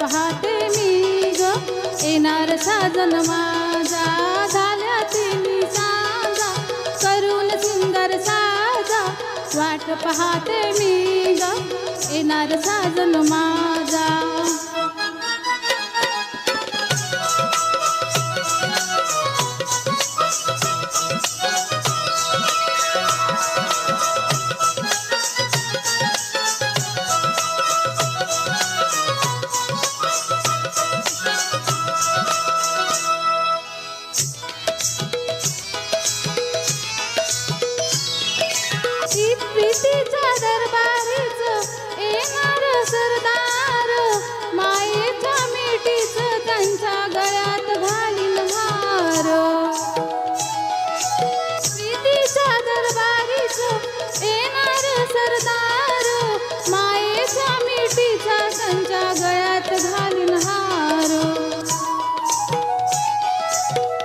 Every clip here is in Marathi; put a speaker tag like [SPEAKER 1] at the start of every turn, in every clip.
[SPEAKER 1] पाहते मी ग येणार साजन माझा झाल्या तिन्ही सांजा करून सुंदर साजा वाट पाहते मी ग येणार साजन माझा प्रीतीच्या दरबारीच येणार सरदार मायेच्या मिठीच त्यांच्या गळ्यात घालीन हार प्रीतीच्या दरबारीच येणार सरदार मायेच्या मिठीचा त्यांच्या गळ्यात घालीन हार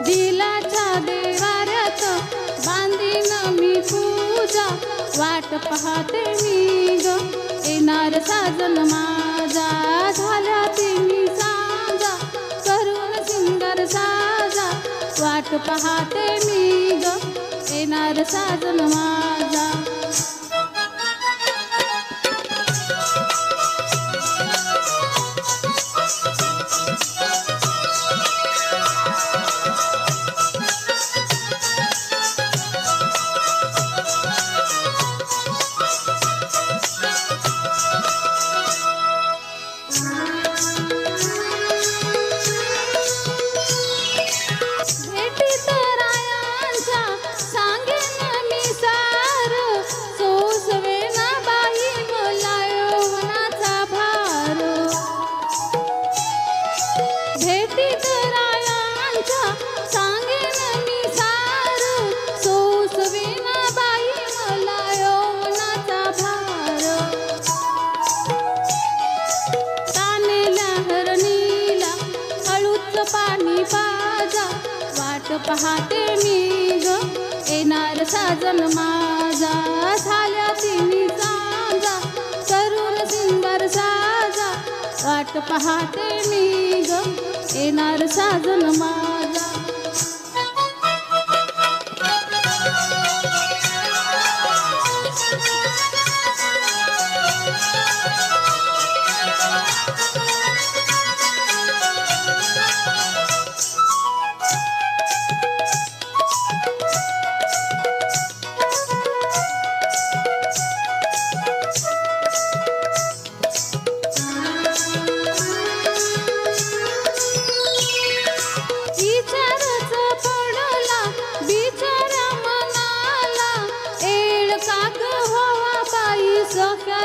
[SPEAKER 1] दिलाच्या देवाऱ्यात बांधीन मी पूजा वाट पाहते मी ग येणार साजन माझा झाल्या तिन्ही सांजा करून सुंदर साजा वाट पाहते मी ग येणार साजन माझा पाहते मी ग येणार साजन माझा झाल्या तिन्ही सांजा करून सुंदर साजा वाट पाहते मी ग येणार साजन माझा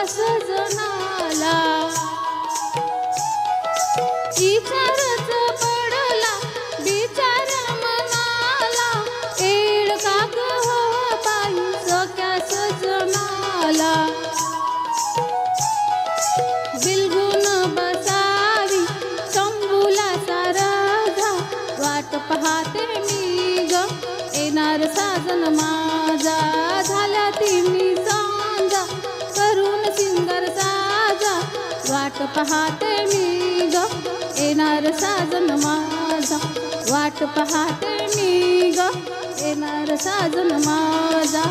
[SPEAKER 1] सजनाला विचारच पडला बिचार मनाला एड काग हो बाई सख्या सजनाला बिलगुन बसावी शंभूला सारधा वाट पाहते मी ग येणार साजन माझा झाल्या तिन्ही सांजा करून सुंदर साजा वाट पाहते मी ग येणार साजन माझा वाट पाहते मी ग येणार साजन माझा